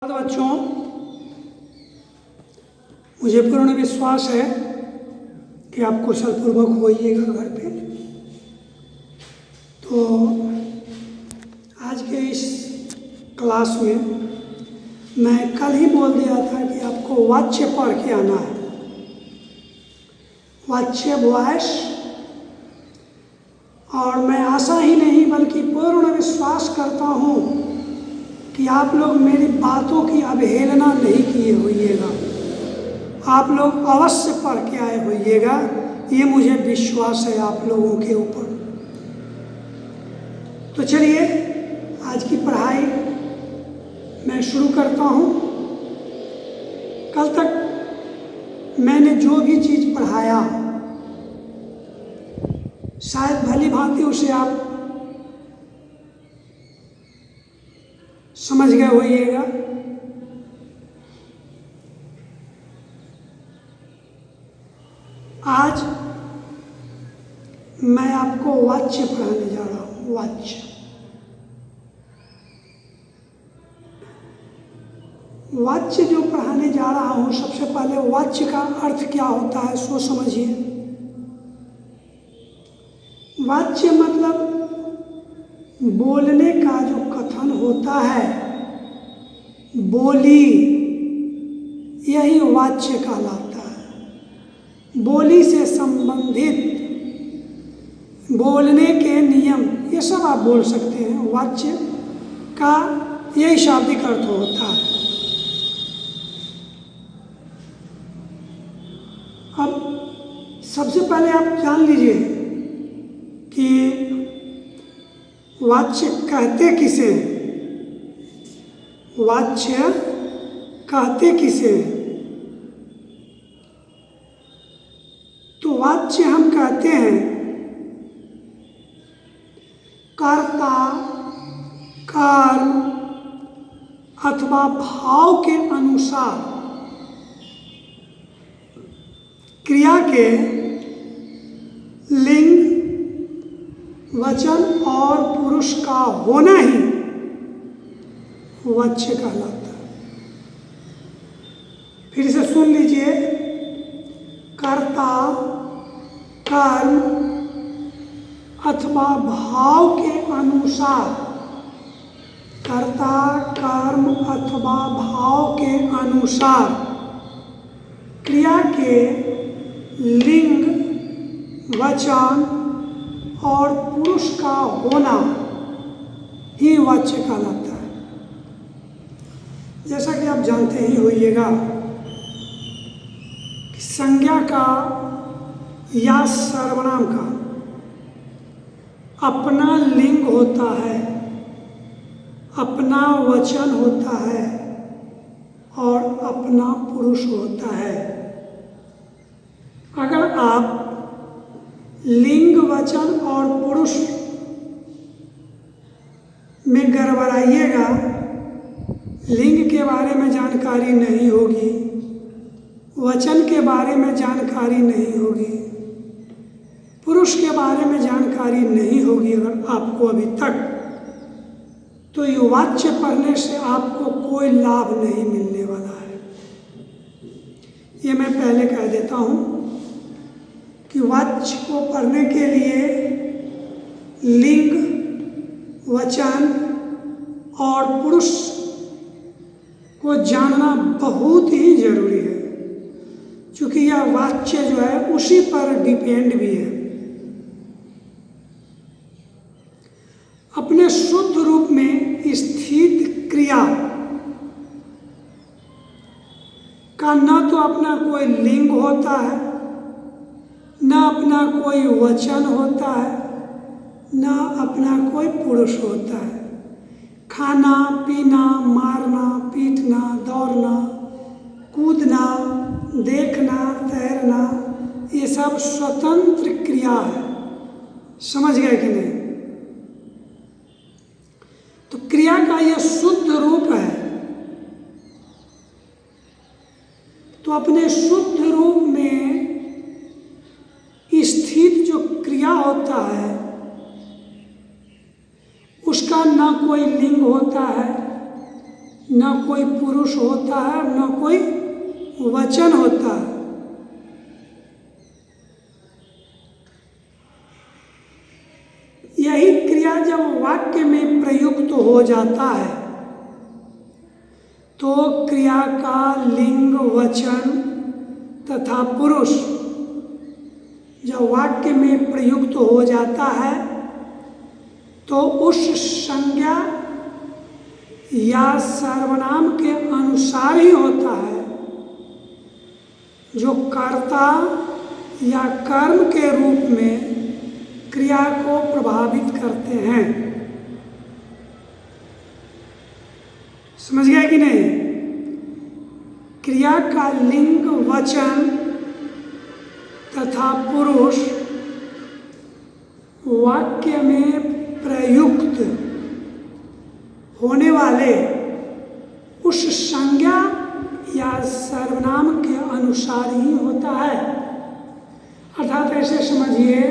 तो बच्चों, मुझे पूर्ण विश्वास है कि आप कुशलपूर्वक होइएगा घर पे। तो आज के इस क्लास में मैं कल ही बोल दिया था कि आपको वाच्य पढ़ के आना है। वाच्य वॉइस। और मैं आशा ही नहीं बल्कि पूर्ण विश्वास करता हूँ कि आप लोग मेरी बातों की अवहेलना नहीं किए होइएगा। आप लोग अवश्य पढ़ के आए होइएगा, ये मुझे विश्वास है आप लोगों के ऊपर। तो चलिए आज की पढ़ाई मैं शुरू करता हूँ। कल तक मैंने जो भी चीज़ पढ़ाया शायद भली भांति उसे आप समझ गए होइएगा। आज मैं आपको वाच्य पढ़ाने जा रहा हूँ। वाच्य वाच्य जो पढ़ाने जा रहा हूँ, सबसे पहले वाच्य का अर्थ क्या होता है सो समझिए। वाच्य मतलब बोलने का जो कथन होता है, बोली, यही वाच्य कहलाता है। बोली से संबंधित बोलने के नियम, ये सब आप बोल सकते हैं। वाच्य का यही शाब्दिक अर्थ होता है। अब सबसे पहले आप जान लीजिए कि वाच्य कहते किसे हैं। वाच्य कहते किसे हैं? तो वाच्य हम कहते हैं कर्ता, कर्म अथवा भाव के अनुसार क्रिया के लिंग, वचन और पुरुष का होना ही वाच्य कहलाता है। फिर से सुन लीजिए। कर्ता, कर्म अथवा भाव के अनुसार, कर्ता, कर्म अथवा भाव के अनुसार क्रिया के लिंग, वचन और पुरुष का होना ही वाच्य कहलाता है। जैसा कि आप जानते ही होइएगा कि संज्ञा का या सर्वनाम का अपना लिंग होता है, अपना वचन होता है और अपना पुरुष होता है। अगर आप लिंग, वचन और पुरुष में गड़बड़ाइएगा, लिंग के बारे में जानकारी नहीं होगी, वचन के बारे में जानकारी नहीं होगी, पुरुष के बारे में जानकारी नहीं होगी अगर आपको अभी तक, तो ये वाच्य पढ़ने से आपको कोई लाभ नहीं मिलने वाला है। ये मैं पहले कह देता हूँ कि वाच्य को पढ़ने के लिए लिंग, वचन और पुरुष को जानना बहुत ही जरूरी है, क्योंकि यह वाच्य जो है उसी पर डिपेंड भी है। अपने शुद्ध रूप में स्थित क्रिया का न तो अपना कोई लिंग होता है, न अपना कोई वचन होता है, न अपना कोई पुरुष होता है। खाना, पीना, मारना, पीटना, दौड़ना, कूदना, देखना, तैरना, ये सब स्वतंत्र क्रिया है। समझ गए कि नहीं? तो क्रिया का यह शुद्ध रूप है। तो अपने शुद्ध रूप में स्थित जो क्रिया होता है उसका न कोई लिंग होता है, न कोई पुरुष होता है, न कोई वचन होता है। यही क्रिया जब वाक्य में प्रयुक्त हो जाता है तो क्रिया का लिंग, वचन तथा पुरुष जब वाक्य में प्रयुक्त हो जाता है तो उस संज्ञा या सर्वनाम के अनुसार ही होता है जो कर्ता या कर्म के रूप में क्रिया को प्रभावित करते हैं। समझ गया कि नहीं? क्रिया का लिंग, वचन तथा पुरुष वाक्य में प्रयुक्त होने वाले उस संज्ञा या सर्वनाम के अनुसार ही होता है। अर्थात ऐसे समझिए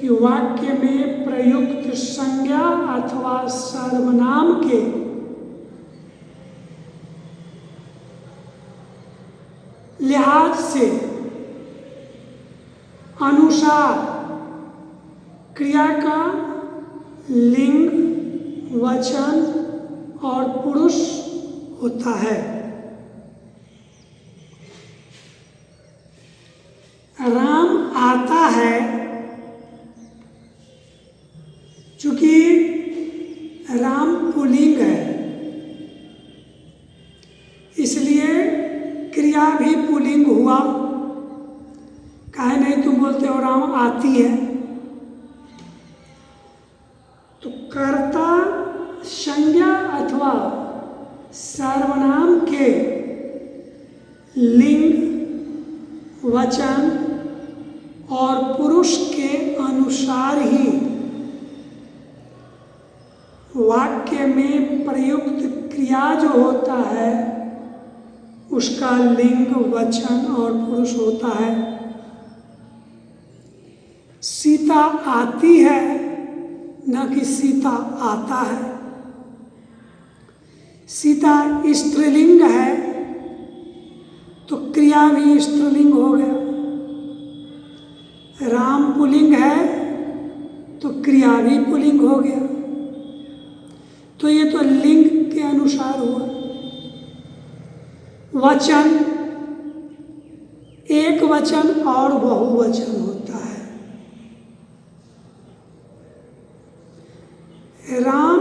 कि वाक्य में प्रयुक्त संज्ञा अथवा सर्वनाम के लिहाज से अनुसार क्रिया का लिंग, वचन और पुरुष होता है। राम आता है, चूंकि राम पुल्लिंग है इसलिए क्रिया भी पुल्लिंग हुआ। काहे नहीं तुम बोलते हो राम आती है? तो कर्ता संज्ञा अथवा सर्वनाम के लिंग, वचन और पुरुष के अनुसार ही वाक्य में प्रयुक्त क्रिया जो होता है उसका लिंग, वचन और पुरुष होता है। सीता आती है न कि सीता आता है। सीता स्त्रीलिंग है तो क्रिया भी स्त्रीलिंग हो गया। राम पुल्लिंग है तो क्रिया भी पुल्लिंग हो गया। तो ये तो लिंग के अनुसार हुआ। वचन, एक वचन और बहुवचन होता है। राम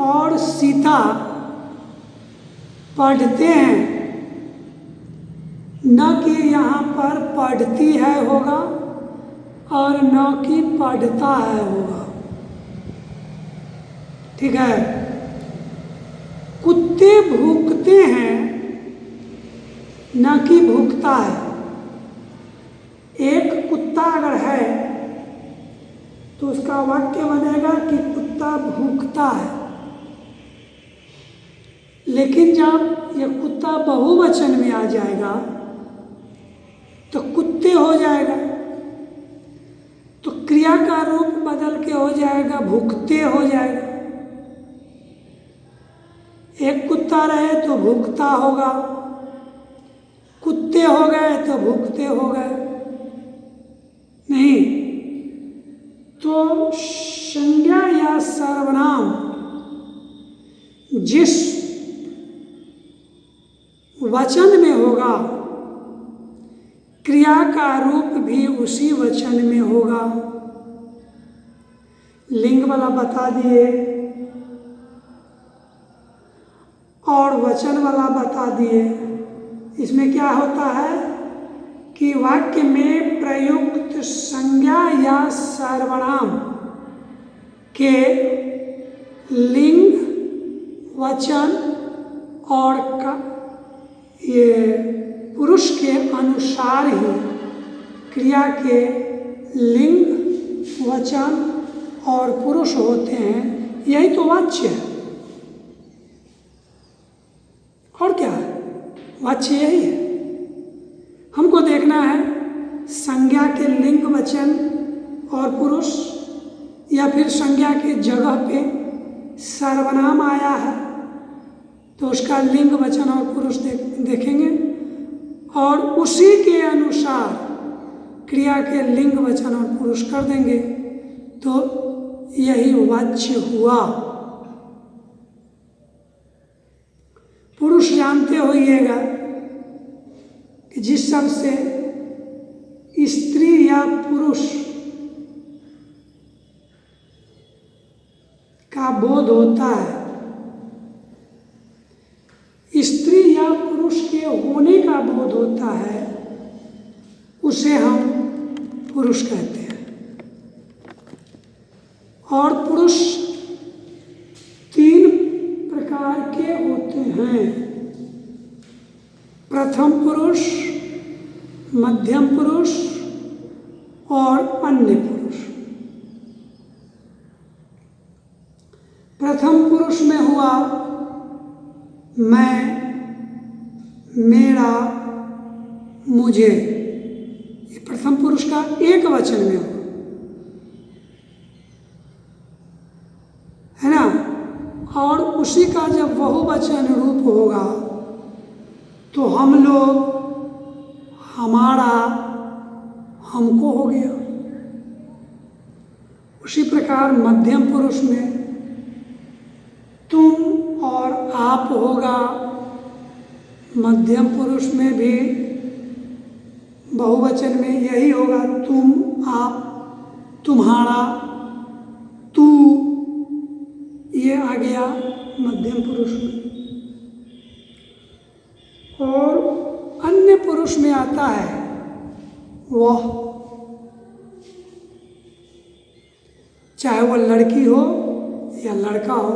और सीता पढ़ते हैं, न कि यहाँ पर पढ़ती है होगा और न कि पढ़ता है होगा। ठीक है। कुत्ते भूखते हैं न कि भूखता है। एक कुत्ता अगर है तो उसका वाक्य बनेगा कि कुत्ता भूखता है। लेकिन जब यह कुत्ता बहुवचन में आ जाएगा तो कुत्ते हो जाएगा, तो क्रिया का रूप बदल के हो जाएगा भूखते हो जाएगा। एक कुत्ता रहे तो भूखता होगा, कुत्ते हो गए तो भूखते हो गए। नहीं, तो संज्ञा या सर्वनाम जिस वचन में होगा क्रिया का रूप भी उसी वचन में होगा। लिंग वाला बता दिए और वचन वाला बता दिए। इसमें क्या होता है कि वाक्य में प्रयुक्त संज्ञा या सर्वनाम के लिंग, वचन और ये पुरुष के अनुसार ही क्रिया के लिंग, वचन और पुरुष होते हैं। यही तो वाच्य है। और क्या है? वाच्य यही है। हमको देखना है संज्ञा के लिंग, वचन और पुरुष, या फिर संज्ञा के जगह पे सर्वनाम आया है तो उसका लिंग वचन और पुरुष देखेंगे और उसी के अनुसार क्रिया के लिंग वचन और पुरुष कर देंगे तो यही वाच्य हुआ। पुरुष जानते होइएगा कि जिस शब्द से स्त्री या पुरुष का बोध होता है, स्त्री या पुरुष के होने का बोध होता है, उसे हम पुरुष कहते हैं। और पुरुष 3 प्रकार के होते हैं, प्रथम पुरुष, मध्यम पुरुष और अन्य पुरुष। प्रथम पुरुष में हुआ मैं, मेरा, मुझे, ये प्रथम पुरुष का एक वचन में हो, है ना। और उसी का जब बहुवचन रूप होगा तो हम लोग, हमारा, हमको हो गया। उसी प्रकार मध्यम पुरुष में तुम और आप होगा। मध्यम पुरुष में भी बहुवचन में यही होगा, तुम, आप, तुम्हारा, तू, ये आ गया मध्यम पुरुष में। और अन्य पुरुष में आता है वह, चाहे वह लड़की हो या लड़का हो।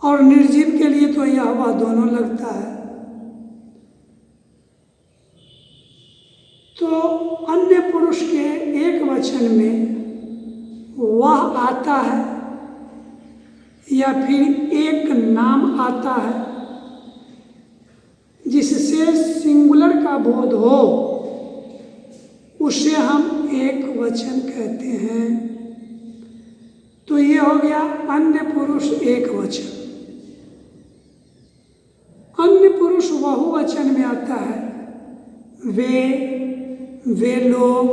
और निर्जीव के लिए तो यह वह दोनों लगता है। तो अन्य पुरुष के एक वचन में वह आता है या फिर एक नाम आता है जिससे सिंगुलर का बोध हो, उसे हम एक वचन कहते हैं। तो ये हो गया अन्य पुरुष एक वचन। अन्य पुरुष बहुवचन में आता है, वे लोग,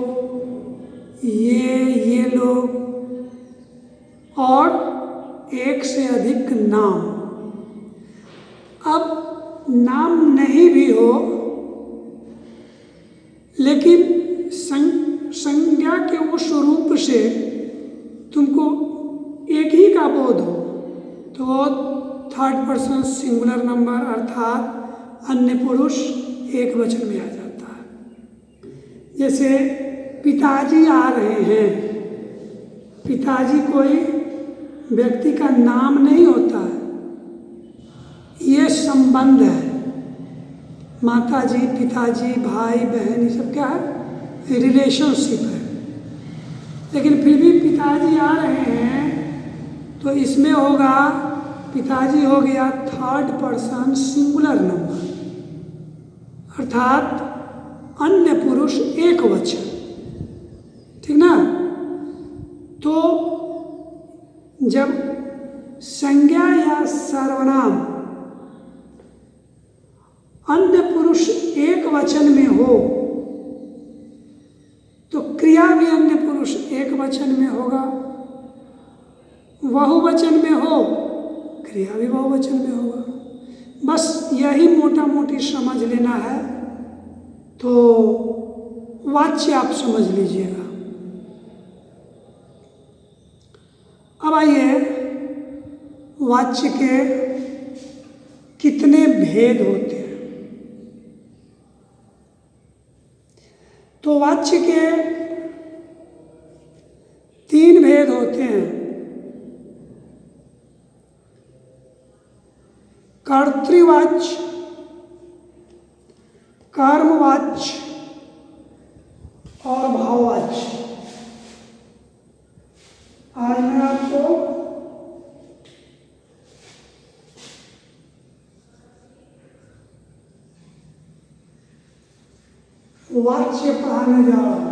ये लोग और एक से अधिक नाम। अब नाम नहीं भी हो लेकिन संज्ञा के उस रूप से तुमको एक ही का बोध हो तो थर्ड पर्सन सिंगुलर नंबर अर्थात अन्य पुरुष एक वचन में आ जाता है। जैसे पिताजी आ रहे हैं, पिताजी कोई व्यक्ति का नाम नहीं होता है, ये संबंध है। माताजी, पिताजी, भाई, बहन, ये सब क्या है? रिलेशनशिप है। लेकिन फिर भी पिताजी आ रहे हैं तो इसमें होगा, पिताजी हो गया थर्ड पर्सन सिंगुलर नंबर अर्थात अन्य पुरुष एक वचन, ठीक ना। तो जब संज्ञा या सर्वनाम अन्य पुरुष एक वचन में हो तो क्रिया भी अन्य पुरुष एक वचन में होगा। बहुवचन में हो, क्रिया भी बहुवचन में होगा। बस यही मोटा मोटी समझ लेना है तो वाच्य आप समझ लीजिएगा। अब आइए, वाच्य के कितने भेद होते हैं? तो वाच्य के 3 भेद होते हैं। कर्तृवाच्य, कर्मवाच्य और भाववाच्य। आज मैं आपको वाच्य पढ़ाने जा रहा हूं।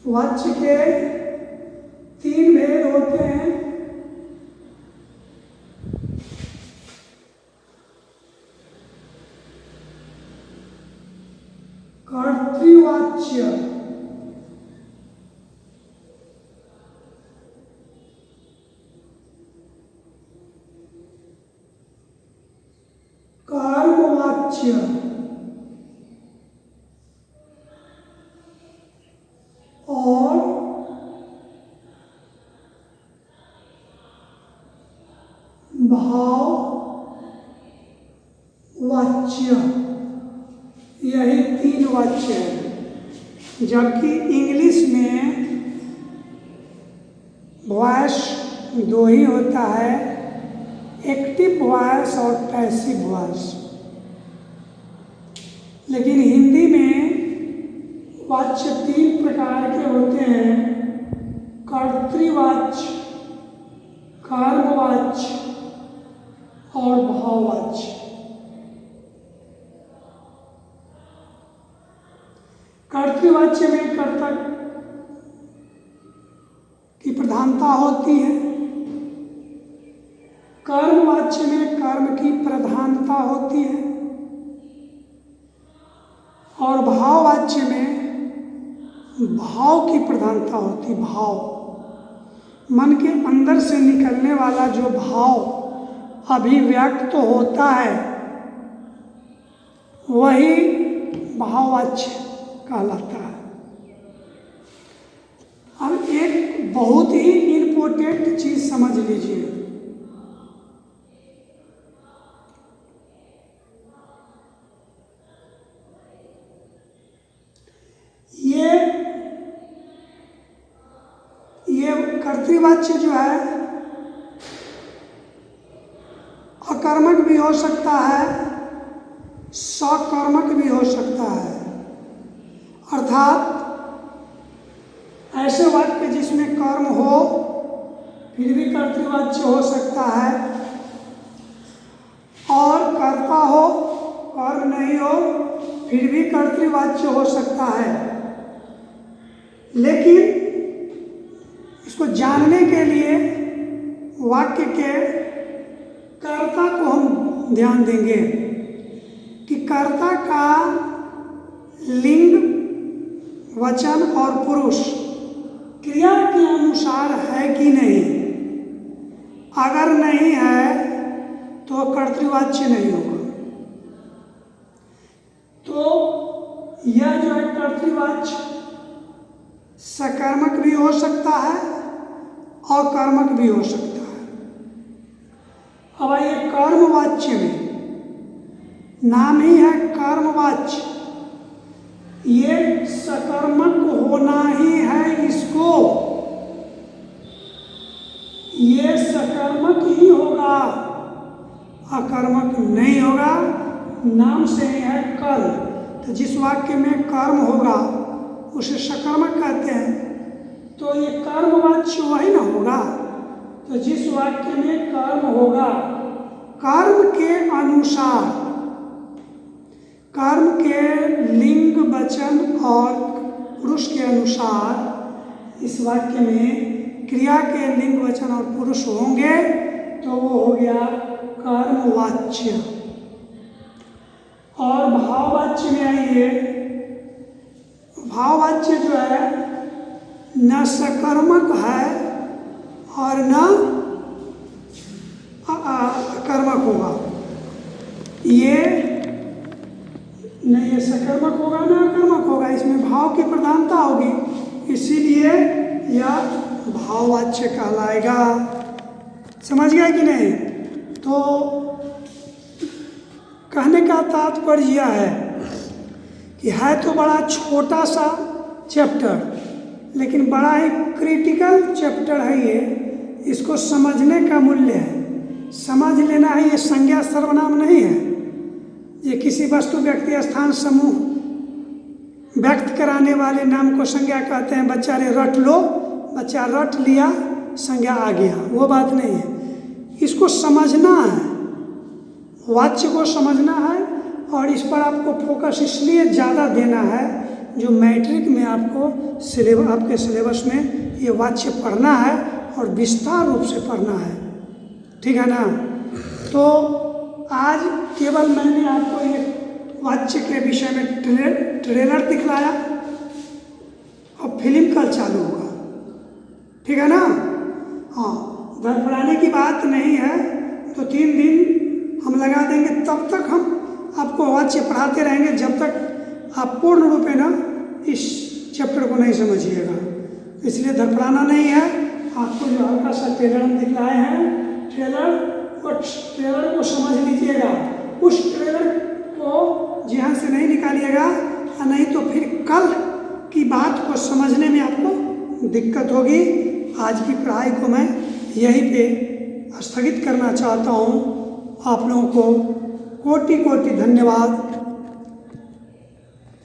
वाच्य के 3 भेद होते हैं, कर्तृवाच्य, कर्मवाच्य और भाववाच्य, यही 3 वाच्य है। जबकि इंग्लिश में वॉइस 2 ही होता है, एक्टिव वॉइस और पैसिव वॉइस। लेकिन हिंदी में वाच्य 3 प्रकार के होते हैं, कर्तृवाच्य, कर्मवाच्य और भाववाच्य। कर्तृवाच्य में कर्ता की प्रधानता होती है, कर्मवाच्य में कर्म की प्रधानता होती है और भाववाच्य में भाव की प्रधानता होती। भाव, मन के अंदर से निकलने वाला जो भाव अभिव्यक्त होता है वही भाववाच्य कहलाता है। अब एक बहुत ही इम्पोर्टेंट चीज समझ लीजिए, ये कर्तृवाच्य जो है अकर्मक भी हो सकता है, सकर्मक भी हो सकता है। अर्थात ऐसे वाक्य जिसमें कर्म हो फिर भी कर्तृवाच्य हो सकता है, और कर्ता हो कर्म नहीं हो फिर भी कर्तृवाच्य हो सकता है। लेकिन इसको जानने के लिए वाक्य के कर्ता को हम ध्यान देंगे कि कर्ता का लिंग, वचन और पुरुष क्रिया के अनुसार है कि नहीं। अगर नहीं है तो कर्तृवाच्य नहीं होगा। तो यह जो है कर्तृवाच्य सकर्मक भी हो सकता है और कर्मक भी हो सकता है। अब आइए कर्मवाच्य में, नाम ही है कर्मवाच्य, ये सकर्मक होना ही है। इसको ये सकर्मक ही होगा, अकर्मक नहीं होगा। नाम से ही है कर्म, तो जिस वाक्य में कर्म होगा उसे सकर्मक कहते हैं। तो ये कर्मवाच्य वही ना होगा। तो जिस वाक्य में कर्म होगा, कर्म के अनुसार, कर्म के लिंग, वचन और पुरुष के अनुसार इस वाक्य में क्रिया के लिंग, वचन और पुरुष होंगे तो वो हो गया कर्मवाच्य। और भाववाच्य में आइए, भाववाच्य जो है न सकर्मक है और न अकर्मक होगा। ये न ये सकर्मक होगा न अकर्मक होगा, इसमें भाव की प्रधानता होगी, इसीलिए यह भाववाच्य कहलाएगा। समझ गया कि नहीं? तो कहने का तात्पर्य यह है कि है तो बड़ा छोटा सा चैप्टर, लेकिन बड़ा ही क्रिटिकल चैप्टर है ये। इसको समझने का मूल्य है, समझ लेना है। ये संज्ञा सर्वनाम नहीं है, ये किसी वस्तु, व्यक्ति, स्थान, समूह व्यक्त कराने वाले नाम को संज्ञा कहते हैं। बच्चा रे रट लो, बच्चा रट लिया, संज्ञा आ गया, वो बात नहीं है। इसको समझना है, वाच्य को समझना है, और इस पर आपको फोकस इसलिए ज़्यादा देना है जो मैट्रिक में आपको आपके सिलेबस में ये वाच्य पढ़ना है और विस्तार रूप से पढ़ना है। ठीक है ना? तो आज केवल मैंने आपको एक वाच्य के विषय में ट्रेलर दिखलाया और फिल्म कल चालू होगा, ठीक है ना। हाँ, धड़फड़ाने की बात नहीं है, 2-3 दिन हम लगा देंगे, तब तक हम आपको वाच्य पढ़ाते रहेंगे जब तक आप पूर्ण रूपे ना इस चैप्टर को नहीं समझिएगा। इसलिए धड़फड़ाना नहीं है, आपको जो हल्का सा ट्रेलर हम दिखलाए हैं, ट्रेलर को समझ लीजिएगा। उस ट्रेलर को ध्यान से नहीं निकालिएगा, नहीं तो फिर कल की बात को समझने में आपको दिक्कत होगी। आज की पढ़ाई को मैं यहीं पे स्थगित करना चाहता हूँ। आप लोगों को कोटि कोटि धन्यवाद।